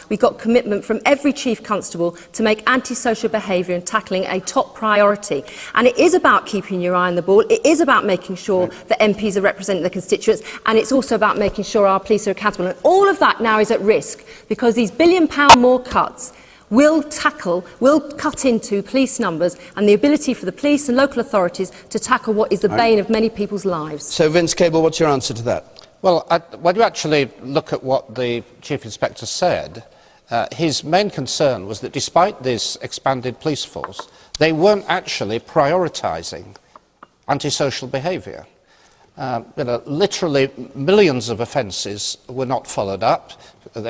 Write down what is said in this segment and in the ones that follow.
we got commitment from every Chief Constable to make antisocial behaviour and tackling a top priority. And it is about keeping your eye on the ball, it is about making sure that MPs are representing their constituents, and it's also about making sure our police are accountable. And all of that now is at risk because these £1 billion more cuts will cut into police numbers and the ability for the police and local authorities to tackle what is the bane of many people's lives. So, Vince Cable, what's your answer to that? Well, when you actually look at what the Chief Inspector said, his main concern was that despite this expanded police force, they weren't actually prioritising antisocial behaviour. Literally millions of offences were not followed up.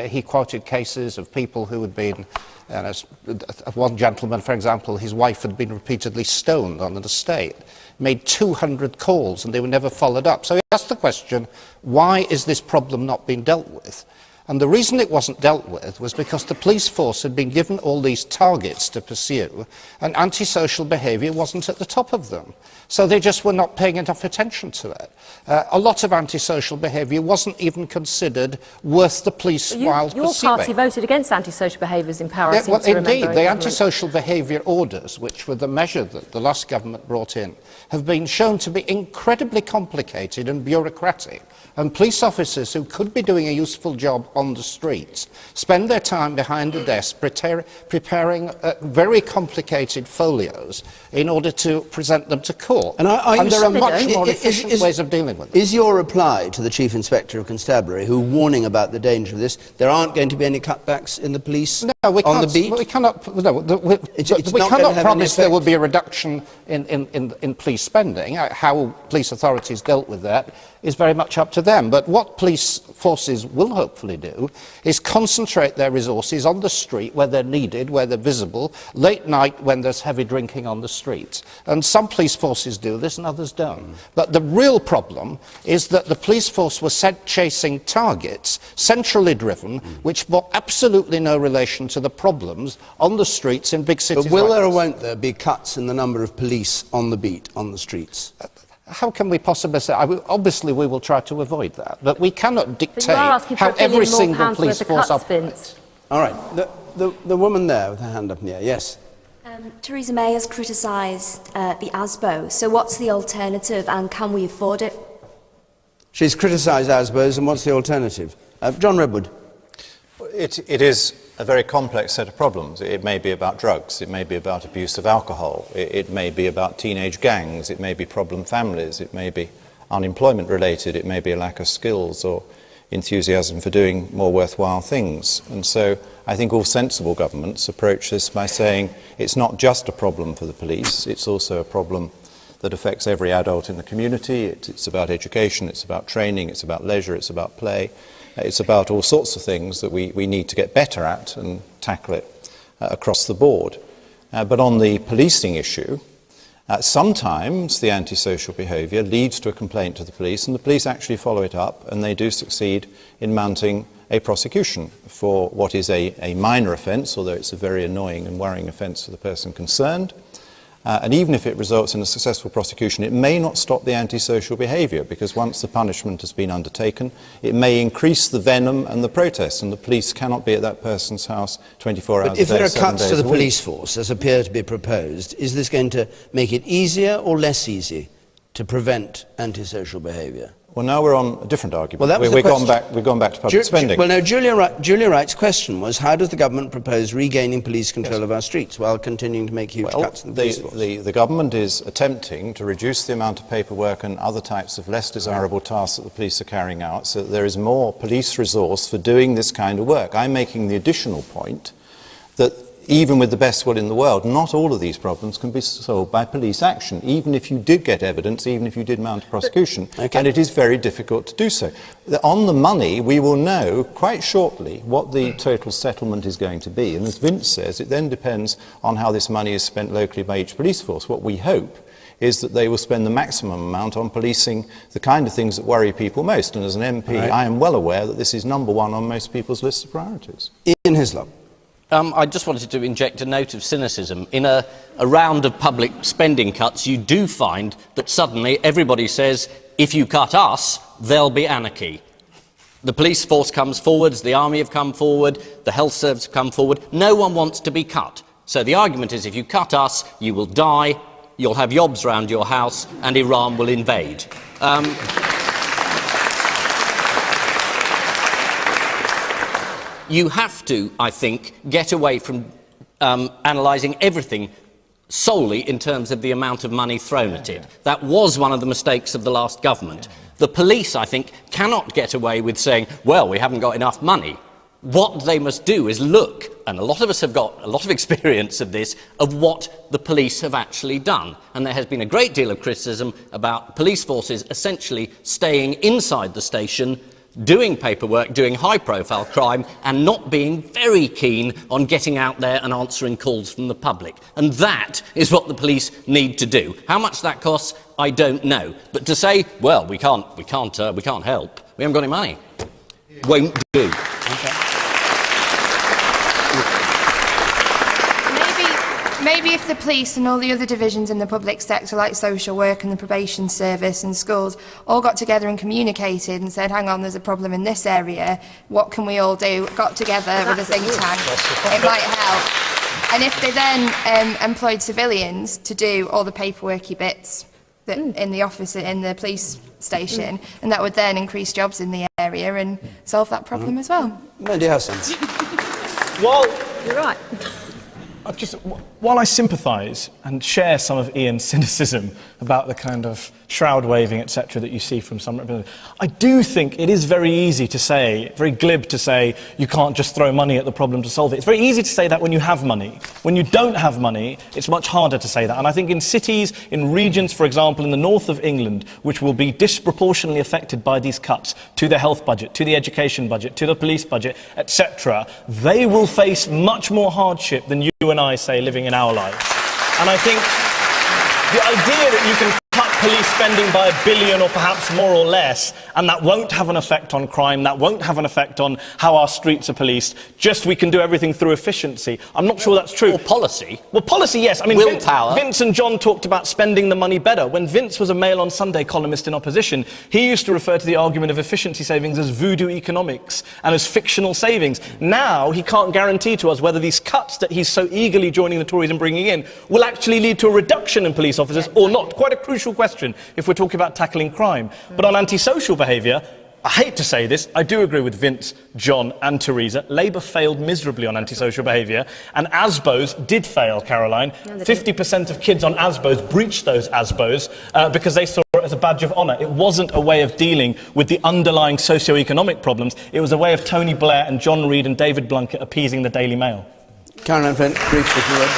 He quoted cases of people who had been, one gentleman, for example, his wife had been repeatedly stoned on an estate, made 200 calls and they were never followed up. So he asked the question, why is this problem not being dealt with? And the reason it wasn't dealt with was because the police force had been given all these targets to pursue and antisocial behaviour wasn't at the top of them. So they just were not paying enough attention to it. A lot of antisocial behaviour wasn't even considered worth the police while pursuing. Your party voted against antisocial behaviours in power. Well, indeed, the antisocial behaviour orders, which were the measure that the last government brought in, have been shown to be incredibly complicated and bureaucratic. And police officers who could be doing a useful job on the streets spend their time behind a desk preparing very complicated folios in order to present them to court. And there are much more efficient ways of dealing with it. Is your reply to the Chief Inspector of Constabulary, who warning about the danger of this, there aren't going to be any cutbacks in the police on the beat? We cannot promise there will be a reduction in police spending. How police authorities dealt with that is very much up to them. But what police forces will hopefully do is concentrate their resources on the street where they're needed, where they're visible, late night when there's heavy drinking on the streets. And some police forces do this and others don't. But the real problem is that the police force was chasing targets, centrally driven, which bore absolutely no relation to the problems on the streets in big cities. But will there or won't there be cuts in the number of police on the beat, on the streets? How can we possibly say? Obviously, we will try to avoid that, but we cannot dictate how every single police force operates. All right, the woman there with her hand up in the air, yes. Theresa May has criticised the ASBO, so what's the alternative and can we afford it? She's criticised ASBOs, and what's the alternative? John Redwood. It is a very complex set of problems. It may be about drugs, it may be about abuse of alcohol, it may be about teenage gangs, it may be problem families, it may be unemployment related, it may be a lack of skills or enthusiasm for doing more worthwhile things. And so I think all sensible governments approach this by saying it's not just a problem for the police, it's also a problem that affects every adult in the community. It's about education, it's about training, it's about leisure, it's about play. It's about all sorts of things that we need to get better at and tackle it across the board. But on the policing issue, sometimes the antisocial behaviour leads to a complaint to the police, and the police actually follow it up, and they do succeed in mounting a prosecution for what is a minor offence, although it's a very annoying and worrying offence for the person concerned. And even if it results in a successful prosecution, it may not stop the antisocial behaviour, because once the punishment has been undertaken, it may increase the venom and the protest, and the police cannot be at that person's house 24 hours a day, 7 days a week. But if there are cuts to the police force, as appear to be proposed, is this going to make it easier or less easy to prevent antisocial behaviour? Well, now we're on a different argument. Well, we've gone back to public spending. Well, no, Julia Wright's question was, how does the government propose regaining police control of our streets while continuing to make huge cuts in the police force? The government is attempting to reduce the amount of paperwork and other types of less desirable tasks that the police are carrying out, so that there is more police resource for doing this kind of work. I'm making the additional point that even with the best will in the world, not all of these problems can be solved by police action, even if you did get evidence, even if you did mount a prosecution, and it is very difficult to do so. On the money, we will know quite shortly what the total settlement is going to be, and as Vince says, it then depends on how this money is spent locally by each police force. What we hope is that they will spend the maximum amount on policing the kind of things that worry people most, and as an MP, I am well aware that this is number one on most people's list of priorities. Ian Hislop. I just wanted to inject a note of cynicism. In a round of public spending cuts, you do find that suddenly everybody says, if you cut us, there'll be anarchy. The police force comes forward, the army have come forward, the health service have come forward. No one wants to be cut. So the argument is if you cut us, you will die, you'll have yobs round your house, and Iran will invade. You have to, I think, get away from analysing everything solely in terms of the amount of money thrown at it. That was one of the mistakes of the last government. The police, I think, cannot get away with saying, well, we haven't got enough money. What they must do is look, and a lot of us have got a lot of experience of this, of what the police have actually done. And there has been a great deal of criticism about police forces essentially staying inside the station, doing paperwork, doing high-profile crime, and not being very keen on getting out there and answering calls from the public. And that is what the police need to do. How much that costs, I don't know. But to say, well, we can't help, we haven't got any money, won't do. Okay. Maybe if the police and all the other divisions in the public sector, like social work and the probation service and schools, all got together and communicated and said, hang on, there's a problem in this area, what can we all do? Got together with a think tank, it might help. And if they then employed civilians to do all the paperworky bits that in the office, in the police station, and that would then increase jobs in the area and solve that problem as well. Mehdi Hasan. Well, you're right. While I sympathise and share some of Ian's cynicism about the kind of shroud waving, etc., that you see from some representatives, I do think it is very easy to say, very glib to say, you can't just throw money at the problem to solve it. It's very easy to say that when you have money. When you don't have money, it's much harder to say that. And I think in cities, in regions, for example, in the north of England, which will be disproportionately affected by these cuts to the health budget, to the education budget, to the police budget, etc., they will face much more hardship than you and I, say, living in our lives. And I think the idea that you can cut police spending by $1 billion or perhaps more or less, and that won't have an effect on crime, that won't have an effect on how our streets are policed, just we can do everything through efficiency. I'm not sure that's true. Or policy. Well, policy, yes. I mean, willpower. Vince and John talked about spending the money better. When Vince was a Mail on Sunday columnist in opposition, he used to refer to the argument of efficiency savings as voodoo economics and as fictional savings. Now, he can't guarantee to us whether these cuts that he's so eagerly joining the Tories and bringing in will actually lead to a reduction in police officers or not. Quite a crucial question if we're talking about tackling crime. But on antisocial behaviour, I hate to say this, I do agree with Vince, John and Theresa. Labour failed miserably on antisocial behaviour, and ASBOs did fail, Caroline. 50% of kids on ASBOs breached those ASBOs because they saw it as a badge of honour. It wasn't a way of dealing with the underlying socio-economic problems. It was a way of Tony Blair and John Reid and David Blunkett appeasing the Daily Mail. Caroline Flint, briefly, if you would.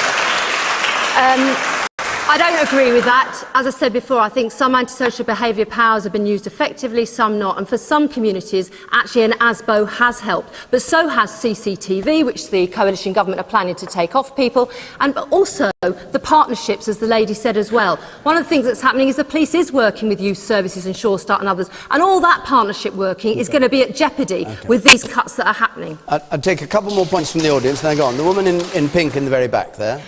I don't agree with that. As I said before, I think some antisocial behaviour powers have been used effectively, some not. And for some communities, actually an ASBO has helped. But so has CCTV, which the coalition government are planning to take off people. And also the partnerships, as the lady said as well. One of the things that's happening is the police is working with youth services and Sure Start and others. And all that partnership working is going to be at jeopardy with these cuts that are happening. I'll take a couple more points from the audience, then go on. The woman in pink in the very back there.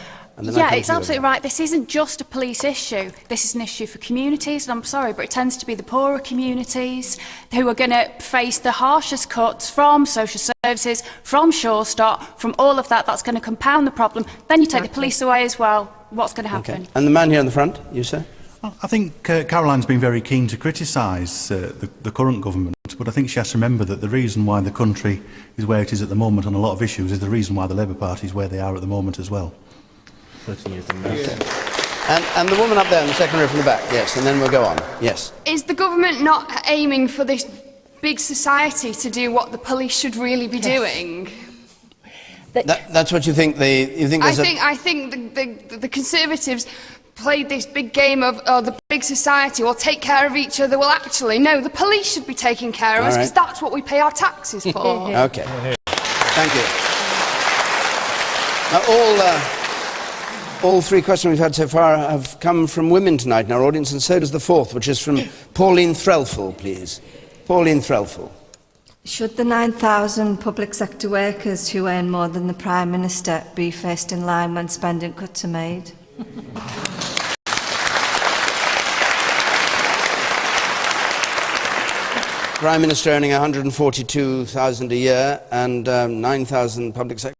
Yeah, it's absolutely right. This isn't just a police issue. This is an issue for communities, and I'm sorry, but it tends to be the poorer communities who are going to face the harshest cuts from social services, from Sure Start, from all of that. That's going to compound the problem. Then you take the police away as well. What's going to happen? Okay. And the man here in the front, you, sir? I think Caroline's been very keen to criticise the current government, but I think she has to remember that the reason why the country is where it is at the moment on a lot of issues is the reason why the Labour Party is where they are at the moment as well. 30 years in there. And the woman up there in the second row from the back, yes, and then we'll go on. Yes. Is the government not aiming for this big society to do what the police should really be doing? That's what you think? I think the Conservatives played this big game of the big society will take care of each other. Well, actually, no, the police should be taking care of us because that's what we pay our taxes for. Okay. Thank you. Now, all three questions we've had so far have come from women tonight in our audience, and so does the fourth, which is from Pauline Threlfall, please. Pauline Threlfall. Should the 9,000 public sector workers who earn more than the Prime Minister be first in line when spending cuts are made? Prime Minister earning 142,000 a year and 9,000 public sector